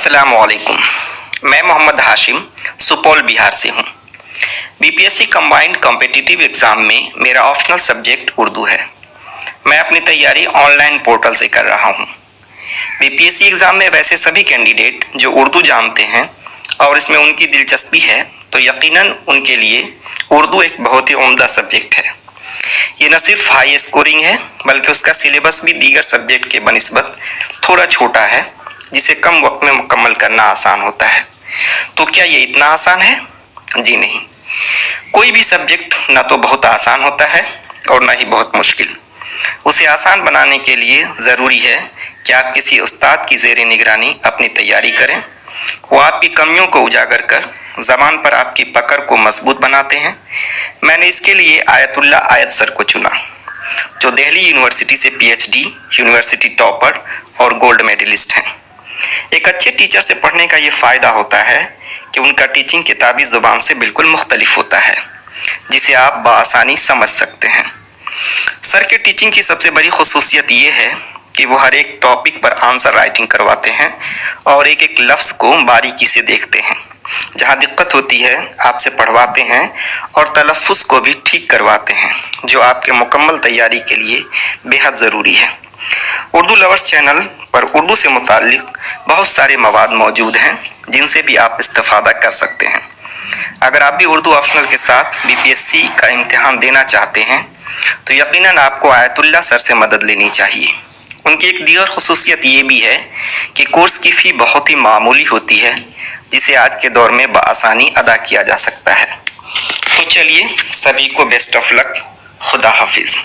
अस्सलाम वालेकुम। मैं मोहम्मद हाशिम सुपौल बिहार से हूँ। बीपीएससी कंबाइंड कॉम्पिटिटिव एग्ज़ाम में मेरा ऑप्शनल सब्जेक्ट उर्दू है। मैं अपनी तैयारी ऑनलाइन पोर्टल से कर रहा हूँ। बीपीएससी एग्ज़ाम में वैसे सभी कैंडिडेट जो उर्दू जानते हैं और इसमें उनकी दिलचस्पी है तो यकीनन उनके लिए उर्दू एक बहुत ही उम्दा सब्जेक्ट है। ये न सिर्फ हाई स्कोरिंग है बल्कि उसका सिलेबस भी दीगर सब्जेक्ट के बनिस्बत थोड़ा छोटा है, जिसे कम वक्त में मुकम्मल करना आसान होता है। तो क्या ये इतना आसान है? जी नहीं। कोई भी सब्जेक्ट ना तो बहुत आसान होता है और ना ही बहुत मुश्किल। उसे आसान बनाने के लिए ज़रूरी है कि आप किसी उस्ताद की ज़ेर निगरानी अपनी तैयारी करें। वो आपकी कमियों को उजागर कर ज़बान पर आपकी पकड़ को मजबूत बनाते हैं। मैंने इसके लिए आयतुल्ला आयत सर को चुना, जो दिल्ली यूनिवर्सिटी से पीएचडी, यूनिवर्सिटी टॉपर और गोल्ड मेडलिस्ट हैं। एक अच्छे टीचर से पढ़ने का ये फ़ायदा होता है कि उनका टीचिंग किताबी ज़ुबान से बिल्कुल मुख्तलिफ होता है, जिसे आप बआसानी समझ सकते हैं। सर के टीचिंग की सबसे बड़ी खुसूसियत ये है कि वो हर एक टॉपिक पर आंसर राइटिंग करवाते हैं और एक एक लफ्ज़ को बारीकी से देखते हैं। जहाँ दिक्कत होती है आपसे पढ़वाते हैं और तलफ़्फ़ुज़ को भी ठीक करवाते हैं, जो आपके मुकम्मल तैयारी के लिए बेहद ज़रूरी है। उर्दू लवर्स चैनल पर उर्दू से मुताल्लिक़ बहुत सारे मवाद मौजूद हैं, जिनसे भी आप इस्तिफ़ादा कर सकते हैं। अगर आप भी उर्दू ऑप्शनल के साथ बीपीएससी का इम्तिहान देना चाहते हैं तो यकीनन आपको आयतुल्ला सर से मदद लेनी चाहिए। उनकी एक दीगर खुसूसियत ये भी है कि कोर्स की फ़ी बहुत ही मामूली होती है, जिसे आज के दौर में बआसानी अदा किया जा सकता है। तो चलिए, सभी को बेस्ट ऑफ लक। खुदा हाफिज़।